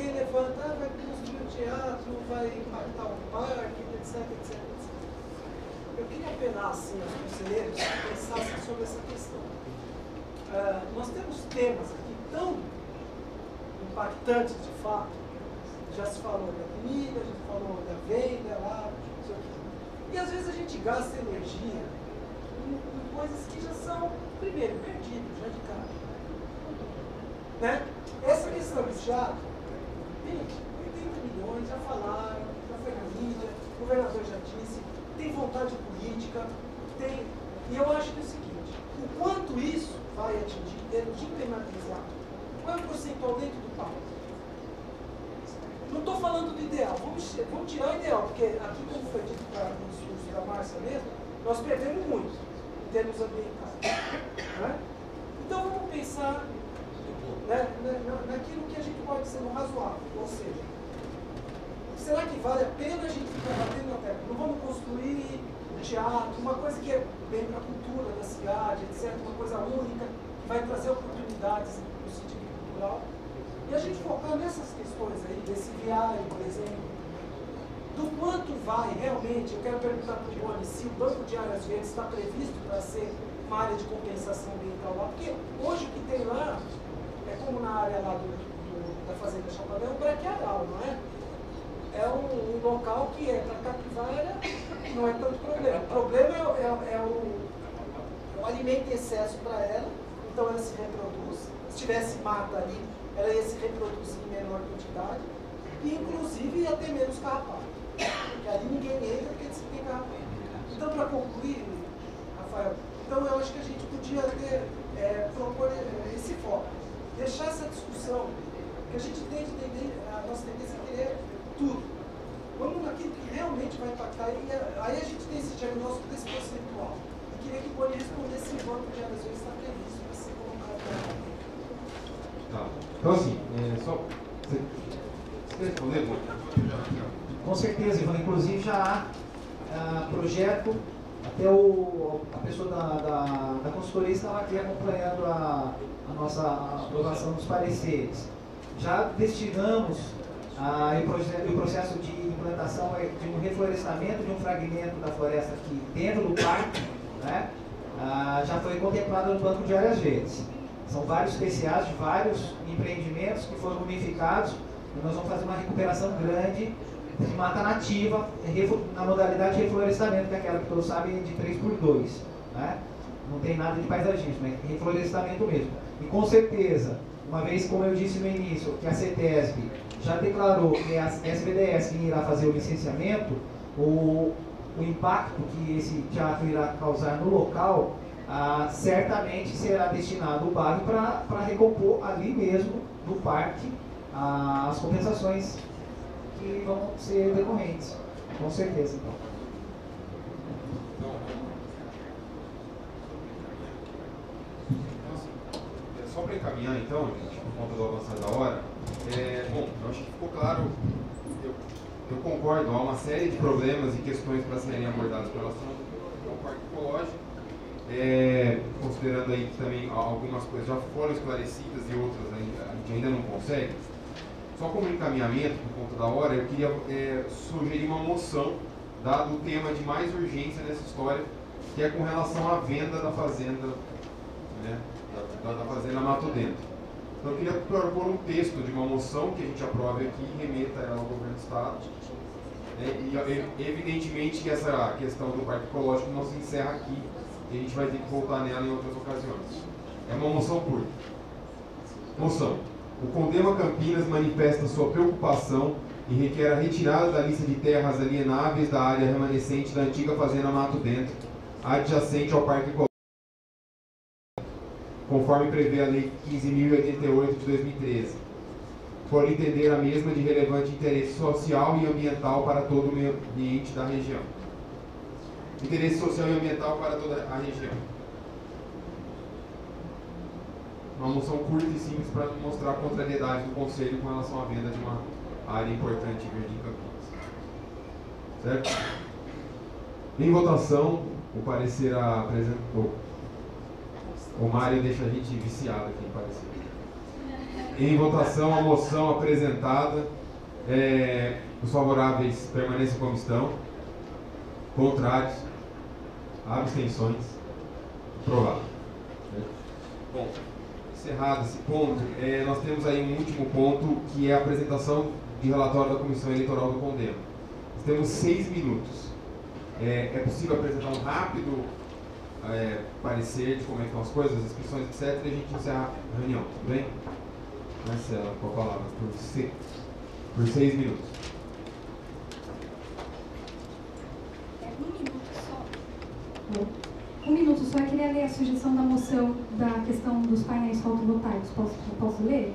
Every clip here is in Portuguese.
alguém levanta, vai construir um teatro, vai impactar um parque, etc, etc, etc. Eu queria apelar assim, aos conselheiros que pensassem sobre essa questão. Nós temos temas aqui tão impactantes de fato. Já se falou da comida, já se falou da venda lá, não sei o quê. E às vezes a gente gasta energia em coisas que já são, primeiro, perdidas, já de cara. Né? Essa questão do teatro, gente, 80 milhões, já falaram, já foi na mídia, o governador já disse, tem vontade política, tem. E eu acho que é o seguinte, o quanto isso vai atingir em termos de implementar, qual é o percentual dentro do palco? Não estou falando do ideal, vamos tirar o ideal, porque aqui, como foi dito no discurso da Márcia mesmo, nós perdemos muito em termos ambientais. Né? Então vamos pensar, né, naquilo que a gente pode ser no razoável, ou seja, será que vale a pena a gente ficar batendo na tecla? Não vamos construir um teatro, uma coisa que é bem para a cultura da cidade, etc., uma coisa única, que vai trazer oportunidades no sentido cultural. E a gente focar nessas questões aí, desse viário, por exemplo, do quanto vai realmente, eu quero perguntar para o Boni se o Banco de Áreas Verdes está previsto para ser uma área de compensação ambiental lá, porque hoje o que tem lá é como na área lá da Fazenda Chapadão, um braquiaral, não é? É um local que é para capivara, não é tanto problema. O problema é o alimento em excesso para ela, então ela se reproduz. Se tivesse mata ali, ela ia se reproduzir em menor quantidade, e inclusive ia ter menos carrapato. Porque ali ninguém entra porque você tem carrapato. Então, para concluir, Rafael, então eu acho que a gente podia propor esse foco, deixar essa discussão, que a gente tem que entender, a nossa tendência é querer tudo. Vamos naquilo que realmente vai impactar, e aí a gente tem esse diagnóstico desse percentual. E queria que o Boni respondesse se o banco de às vezes está previsto para ser colocado. Tá. Então, assim, só. Você quer responder? Com certeza, Ivan. Inclusive já há projeto, até a pessoa da consultoria estava aqui acompanhando a nossa aprovação dos pareceres. Já destinamos o processo de implantação de um reflorestamento de um fragmento da floresta aqui dentro do parque, né? Já foi contemplado no Banco de Áreas Verdes. São vários PCAs de vários empreendimentos que foram unificados e nós vamos fazer uma recuperação grande de mata nativa na modalidade de reflorestamento, que é aquela que todos sabem de 3x2. Né? Não tem nada de paisagismo, é reflorestamento mesmo. E com certeza, uma vez, como eu disse no início, que a CETESB já declarou que a SBDS irá fazer o licenciamento, o impacto que esse teatro irá causar no local, certamente será destinado o BAG para recompor ali mesmo, no parque, as compensações que vão ser decorrentes. Com certeza, então. Só para encaminhar, então, gente, por conta do avançar da hora, bom, eu acho que ficou claro, eu concordo, há uma série de problemas e questões para serem abordadas com relação ao parque ecológico, considerando aí que também algumas coisas já foram esclarecidas e outras a gente ainda não consegue. Só como encaminhamento, por conta da hora, eu queria sugerir uma moção, dado o tema de mais urgência nessa história, que é com relação à venda da fazenda, né, da fazenda Mato Dentro. Então eu queria propor um texto de uma moção que a gente aprove aqui e remeta ela ao governo do Estado. E evidentemente que essa questão do parque ecológico não se encerra aqui, e a gente vai ter que voltar nela em outras ocasiões. É uma moção curta. Moção. O Condema Campinas manifesta sua preocupação e requer a retirada da lista de terras alienáveis da área remanescente da antiga fazenda Mato Dentro, adjacente ao Parque Ecológico, conforme prevê a Lei 15.088 de 2013, por entender a mesma de relevante interesse social e ambiental para todo o meio ambiente da região. Interesse social e ambiental para toda a região. Uma moção curta e simples para mostrar a contrariedade do Conselho com relação à venda de uma área importante verde em Campinas. Certo? Em votação, o parecer apresentou. O Mário deixa a gente viciado aqui em parecer. Em votação, a moção apresentada. Os favoráveis permanecem como estão. Contrários. Abstenções. Aprovado. Bom, encerrado esse ponto, nós temos aí um último ponto, que é a apresentação de relatório da Comissão Eleitoral do Condema. Nós temos 6 minutos. É possível apresentar um rápido parecer de como é que estão as coisas, as inscrições, etc. E a gente encerra a reunião, tudo bem? Marcela, com a palavra, por 6 minutos. Um minuto só, eu queria ler a sugestão da moção da questão dos painéis fotovoltaicos. Posso ler?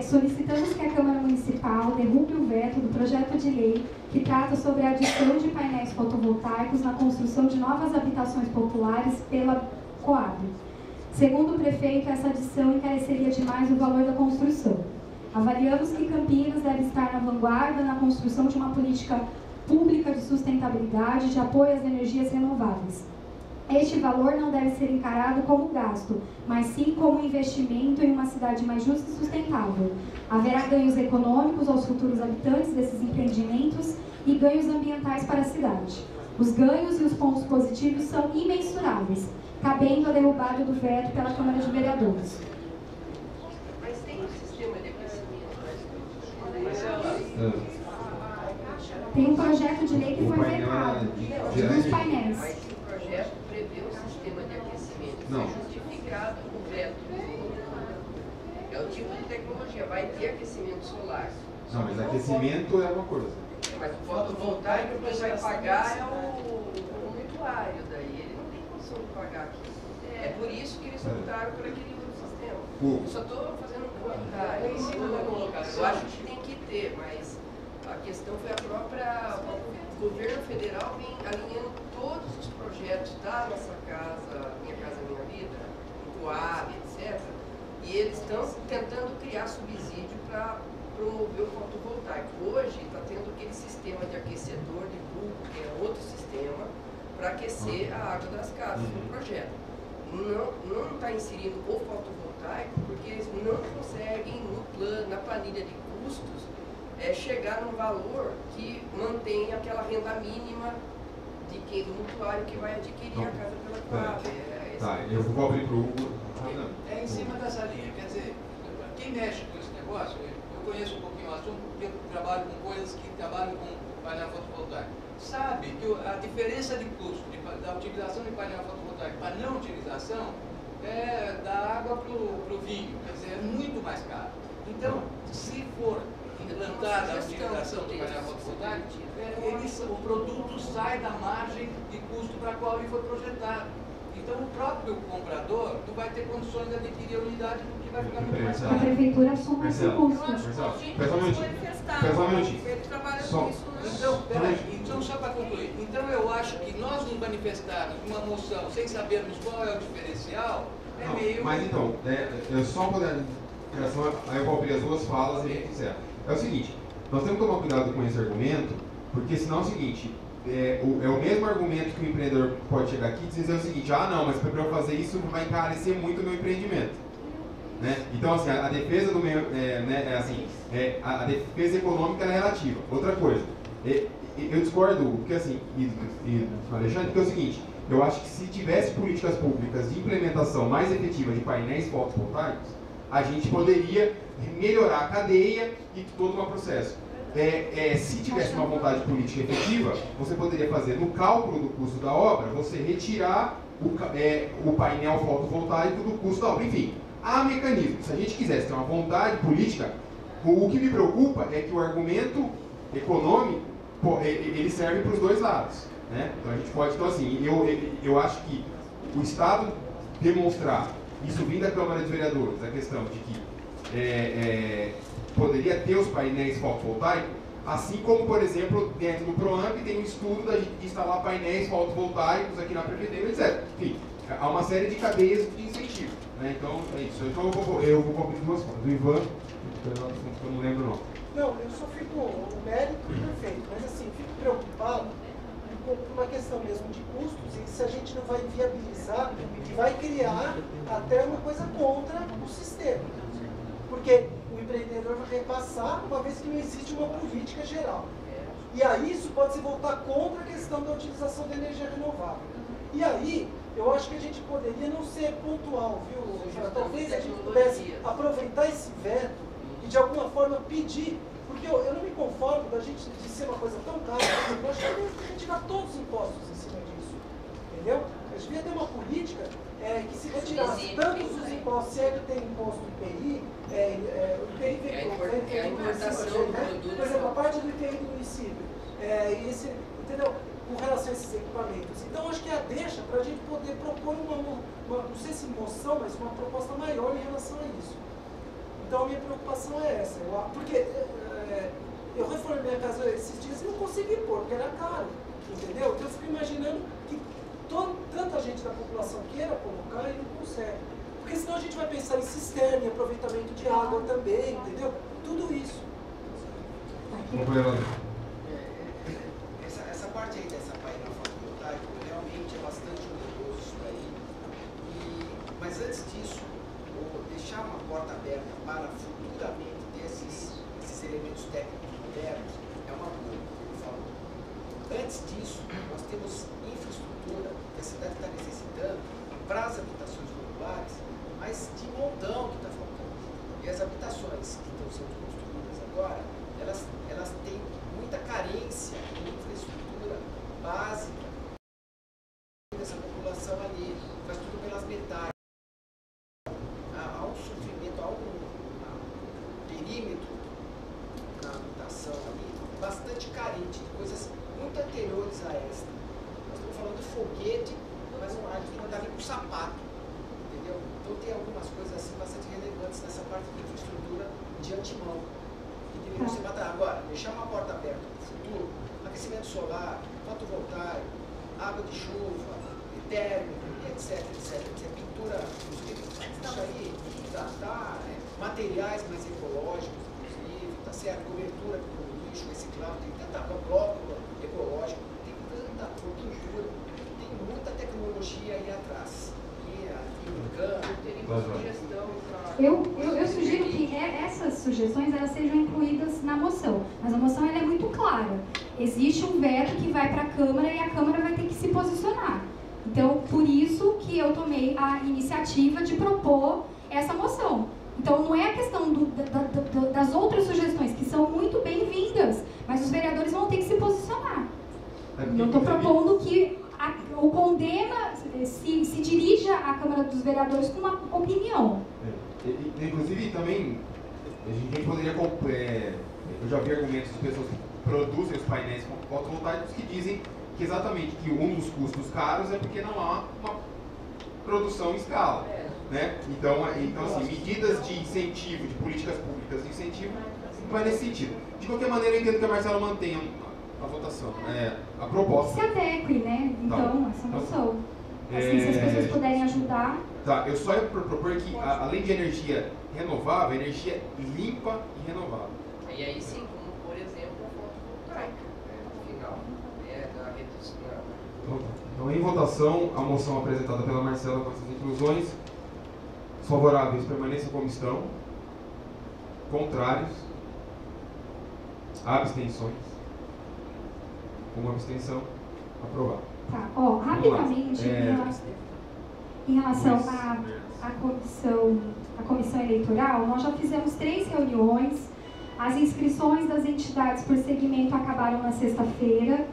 Solicitamos que a Câmara Municipal derrube o veto do projeto de lei que trata sobre a adição de painéis fotovoltaicos na construção de novas habitações populares pela Coab. Segundo o prefeito, essa adição encareceria demais o valor da construção. Avaliamos que Campinas deve estar na vanguarda na construção de uma política pública de sustentabilidade de apoio às energias renováveis. Este valor não deve ser encarado como gasto, mas sim como investimento em uma cidade mais justa e sustentável. Haverá ganhos econômicos aos futuros habitantes desses empreendimentos e ganhos ambientais para a cidade. Os ganhos e os pontos positivos são imensuráveis, cabendo a derrubada do veto pela Câmara de Vereadores. Mas tem um sistema de aquecimento, Tem um projeto de lei que foi vetado, dos painéis. Mas se o projeto prevê um sistema de aquecimento, não. É justificado o veto. É o tipo de tecnologia, vai ter aquecimento solar. Não, mas aquecimento é uma coisa. Mas o fotovoltaico quem vai pagar é o mutuário, daí ele não tem condição de pagar aqui. É por isso que eles optaram por aquele outro sistema. Eu só estou fazendo um comentário. Eu acho que tem que ter, mas a questão foi a própria. O governo federal vem alinhando todos os projetos da nossa casa, Minha Casa Minha Vida, o Coab, etc. E eles estão tentando criar subsídio para promover o fotovoltaico. Hoje está tendo aquele sistema de aquecedor de bulbo, que é outro sistema, para aquecer a água das casas no projeto. Não está inserindo o fotovoltaico porque eles não conseguem, no plano, na planilha de custos, chegar num valor que mantém aquela renda mínima do mutuário que vai adquirir a casa pela Coab. Eu vou abrir para o Hugo. É em cima dessa linha, quer dizer, quem mexe com esse negócio, eu conheço um pouquinho o assunto porque eu trabalho com coisas que trabalham com painel fotovoltaico. Sabe que a diferença de custo da utilização de painel fotovoltaico para não utilização é da água para o vinho, quer dizer, é muito mais caro. Então, se for implantada a utilização do painel fotovoltaico, o produto sai da margem de custo para a qual ele foi projetado. Então, o próprio comprador não vai ter condições de adquirir a unidade porque vai ficar muito mais caro. A prefeitura assume esse custo. Pesa um minutinho. Ele trabalha Só. com isso, né? Então, só para concluir, então eu acho que nós nos manifestarmos uma moção sem sabermos qual é o diferencial, é meio... Mas então, eu só vou dar aí eu vou abrir as duas falas e a gente encerra. É o seguinte, nós temos que tomar cuidado com esse argumento, porque senão é o seguinte, é o mesmo argumento que o empreendedor pode chegar aqui e dizer o seguinte, não, mas para eu fazer isso vai encarecer muito o meu empreendimento. Né? Então, assim, a defesa do meio, a defesa econômica é relativa. Outra coisa, eu discordo, porque assim, Alexandre, porque é o seguinte, eu acho que se tivesse políticas públicas de implementação mais efetiva de painéis fotovoltaicos, a gente poderia melhorar a cadeia e todo o processo. Se tivesse uma vontade política efetiva, você poderia fazer no cálculo do custo da obra, você retirar o painel fotovoltaico do custo da obra. Enfim, há mecanismos. Se a gente quisesse ter uma vontade política, o que me preocupa é que o argumento econômico, ele serve para os dois lados. Né? Então a gente pode, então assim, eu acho que o Estado demonstrar, isso vindo da Câmara de Vereadores, a questão de que poderia ter os painéis fotovoltaicos, assim como, por exemplo, dentro do PROAMP tem um estudo de instalar painéis fotovoltaicos aqui na Prefeitura, etc. Enfim, há uma série de cadeias de incentivo. Né? Então, é isso. Então, eu vou abrir duas coisas. Do Ivan, eu não lembro não. Não, eu só fico, o mérito perfeito, mas assim, fico preocupado com uma questão mesmo de custos e se a gente não vai viabilizar e vai criar até uma coisa contra o sistema. Porque o empreendedor vai repassar uma vez que não existe uma política geral. E aí isso pode se voltar contra a questão da utilização da energia renovável. E aí, eu acho que a gente poderia não ser pontual, viu? Talvez a gente pudesse aproveitar esse veto e de alguma forma pedir, porque eu não me conformo da gente de ser uma coisa tão cara, eu acho que a gente tirar todos os impostos em cima disso, entendeu? A gente devia ter uma política que se retirasse tantos os impostos, se é que tem imposto IPI, o IPI vem a importação do produto. Por exemplo, a parte do IPI do município, entendeu? Com relação a esses equipamentos. Então, acho que é a deixa para a gente poder propor não sei se moção, mas uma proposta maior em relação a isso. Então, a minha preocupação é essa. Porque eu reformei minha casa esses dias e não consegui pôr, porque era caro, entendeu? Então, eu fico imaginando que tanta gente da população queira colocar e não consegue. Porque senão a gente vai pensar em cisterna, em aproveitamento de água também, entendeu? Tudo isso. Essa parte aí dessa painel fotovoltaico realmente é bastante oneroso isso daí. Mas antes disso, deixar uma porta aberta para futuramente ter esses elementos técnicos modernos é uma boa, como eu falo. Antes disso, nós temos infraestrutura que a cidade está necessitando para as habitações populares, mas de montão que está faltando. E as habitações que estão sendo construídas agora, elas têm muita carência de infraestrutura básica dessa população ali, faz tudo pelas metades. Há um sofrimento, há um perímetro na habitação ali bastante carente de coisas muito anteriores a esta. Nós estamos falando de foguete, mas um ar que andava com sapato, entendeu? Então tem algumas coisas assim bastante relevantes nessa parte de infraestrutura de antemão. Você matar agora, deixar uma porta aberta para o futuro, aquecimento solar, fotovoltaico, água de chuva, térmico, etc, pintura, isso aí, materiais mais ecológicos, inclusive, tá certo? Cobertura com lixo reciclável, tem tanta bloco ecológico, tem tanta cultura, tem muita tecnologia aí atrás. Eu sugiro que essas sugestões elas sejam incluídas na moção, mas a moção ela é muito clara. Existe um veto que vai para a Câmara e a Câmara vai ter que se posicionar. Então, por isso que eu tomei a iniciativa de propor essa moção. Então, não é a questão das outras sugestões, que são muito bem-vindas, mas os vereadores vão ter que se posicionar. Eu estou propondo que o Condema se dirija à Câmara dos Vereadores com uma opinião. Inclusive, também, a gente poderia... eu já vi argumentos de pessoas que produzem os painéis fotovoltaicos que dizem que exatamente que um dos custos caros é porque não há uma produção em escala. Né? Então assim, medidas de incentivo, de políticas públicas de incentivo, não vai nesse sentido. De qualquer maneira, eu entendo que a Marcela mantenha a votação, a proposta. Se adeque, né? Então, essa moção. Assim, se as pessoas puderem ajudar. Tá, eu só ia propor que, além de energia renovável, energia limpa e renovável. E aí sim, como por exemplo a fotovoltaica, no final, da redução. Então, em votação, a moção apresentada pela Marcela com essas inclusões, os favoráveis permanecem como estão, contrários, abstenções, uma abstenção, aprovado. Tá, rapidamente, em relação à comissão eleitoral, nós já fizemos 3 reuniões, as inscrições das entidades por segmento acabaram na sexta-feira.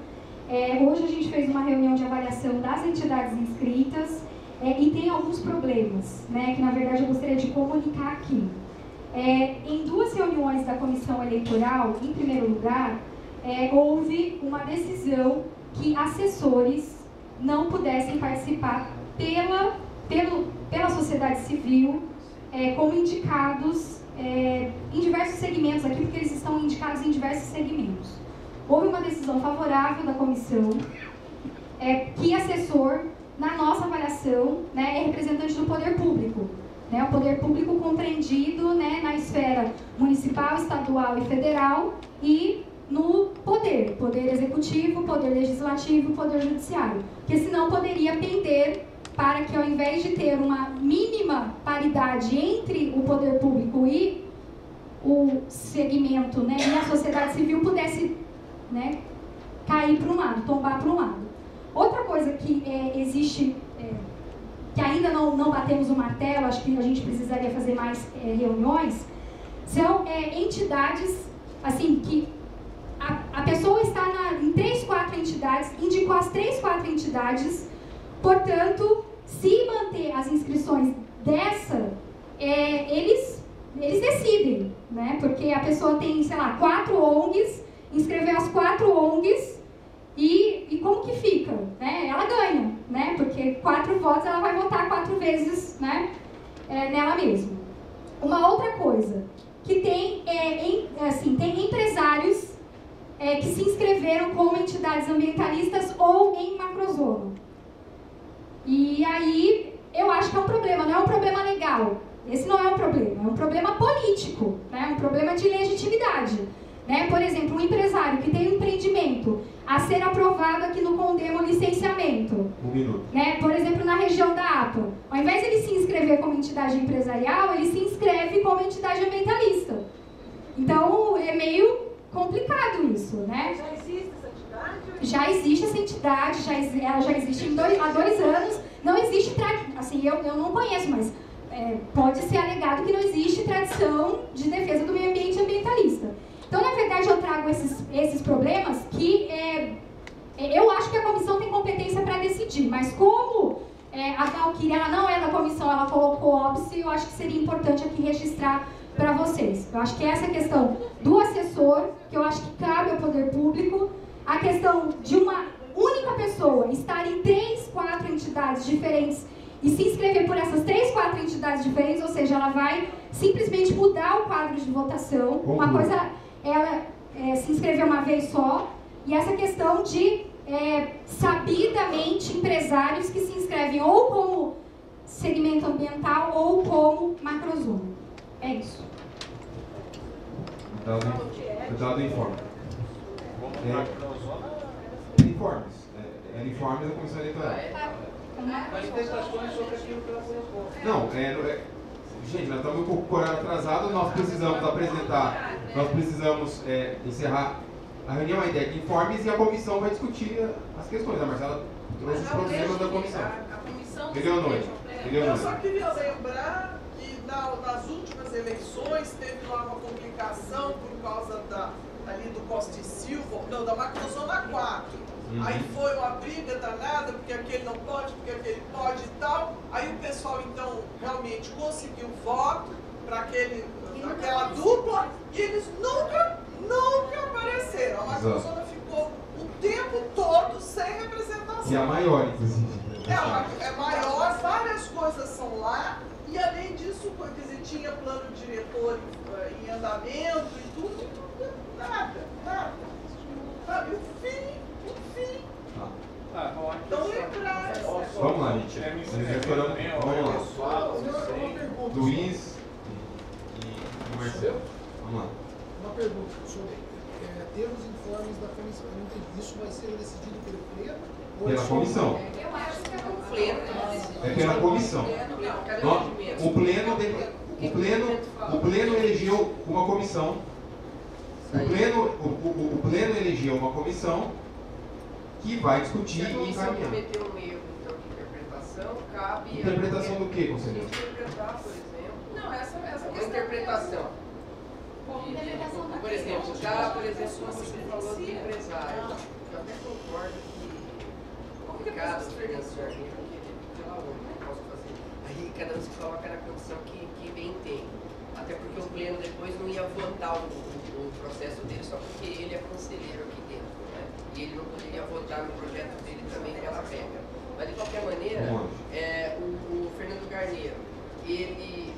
Hoje a gente fez uma reunião de avaliação das entidades inscritas e tem alguns problemas, né, que na verdade eu gostaria de comunicar aqui. Em 2 reuniões da comissão eleitoral, em primeiro lugar, houve uma decisão que assessores não pudessem participar pela sociedade civil como indicados em diversos segmentos aqui, porque eles estão indicados em diversos segmentos. Houve uma decisão favorável da comissão, que assessor, na nossa avaliação, né, é representante do poder público. Né, o poder público compreendido, né, na esfera municipal, estadual e federal e no poder executivo, poder legislativo, poder judiciário. Porque senão poderia pender para que, ao invés de ter uma mínima paridade entre o poder público e o segmento, né, e a sociedade civil pudesse, né, cair para um lado, tombar para um lado. Outra coisa que existe, que ainda não batemos o martelo, acho que a gente precisaria fazer mais reuniões, são entidades, assim, que a pessoa está em 3, 4 entidades, indicou as 3, 4 entidades, portanto, se manter as inscrições dessa, eles decidem, né? Porque a pessoa tem, sei lá, 4 ONGs, inscreveu as 4 ONGs e como que fica? Né? Ela ganha, né? Porque 4 votos ela vai votar 4 vezes, né? Nela mesma. Uma outra coisa, que tem, tem empresários que se inscreveram como entidades ambientalistas ou em macrozona. E aí, eu acho que é um problema, não é um problema legal. Esse não é um problema, é um problema político, né? Um problema de legitimidade. Né? Por exemplo, um empresário que tem um empreendimento a ser aprovado aqui no Condemo licenciamento. Né? Por exemplo, na região da APA. Ao invés de ele se inscrever como entidade empresarial, ele se inscreve como entidade ambientalista. Então, é meio complicado isso, né? Já existe essa entidade? Já existe essa entidade, ela já existe há 2 anos. Não existe, assim, eu não conheço, mas pode ser alegado que não existe tradição de defesa do meio ambiente ambientalista. Então, na verdade, eu trago esses problemas que eu acho que a comissão tem competência para decidir, mas como a Valquíria ela não é da comissão, ela colocou óbice, eu acho que seria importante aqui registrar para vocês. Eu acho que essa questão do assessor, que eu acho que cabe ao poder público, a questão de uma única pessoa estar em 3, 4 entidades diferentes e se inscrever por essas 3, 4 entidades diferentes, ou seja, ela vai simplesmente mudar o quadro de votação. Uma coisa, ela se inscrever uma vez só, e essa questão de, sabidamente, empresários que se inscrevem ou como segmento ambiental ou como macrozona. É isso. Cuidado do informe. Informes. Informe da Comissão Eleitoral. Manifestações sobre aquilo que ela colocou. Não, gente, nós estamos um pouco com o horário atrasado, nós precisamos apresentar, nós precisamos encerrar a reunião, a ideia de informes, e a comissão vai discutir as questões. A Marcela trouxe os problemas da comissão. Eu só queria lembrar que nas últimas eleições teve lá uma complicação por causa ali do Costa e Silva, não, da macrozona 4. Aí foi uma briga danada, porque aquele não pode, porque aquele pode e tal. Aí o pessoal, então, realmente conseguiu voto para aquela dupla, e eles nunca apareceram. A macrozona ficou o tempo todo sem representação. Que é a maior, inclusive. É maior, várias coisas são lá, e além disso, quer dizer, tinha plano diretor em andamento e tudo, nada. Sabe, o fim. Então lembrar. Vamos lá, gente. Vamos lá. Luiz e Marcelo. Vamos lá. Uma pergunta sobre termos informes da comissão. Eu não entendi. Isso vai ser decidido pelo pleno? Pela comissão. Eu acho que é o pleno. É pela comissão. O pleno elegeu uma comissão. O pleno elegeu uma comissão que vai discutir e encaminhar. Se cometer um erro então, de interpretação, cabe... Interpretação do que, conselheiro? Interpretar, por exemplo... Não, essa questão... Interpretação. Por exemplo, como você falou do empresário, eu até concordo que complicado o Fernando Jardim, porque pela outra, não posso fazer. Aí cada um se coloca na condição que bem tem. Até porque o pleno depois não ia votar o processo dele só porque ele é conselheiro aqui dentro. E ele não poderia votar no projeto dele também pela pega. Mas de qualquer maneira, o Fernando Garneiro, ele,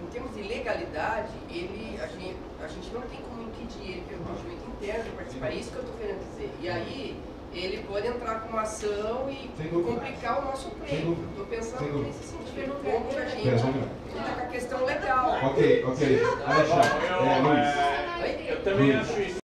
em termos de legalidade, a gente não tem como impedir ele pelo procedimento interno de participar, é isso que eu estou querendo dizer. E aí, ele pode entrar com uma ação e complicar o nosso pleito. Estou pensando nesse sentido, como que a gente está com a questão legal. Ok. Alexandre, Luiz. Eu também acho isso.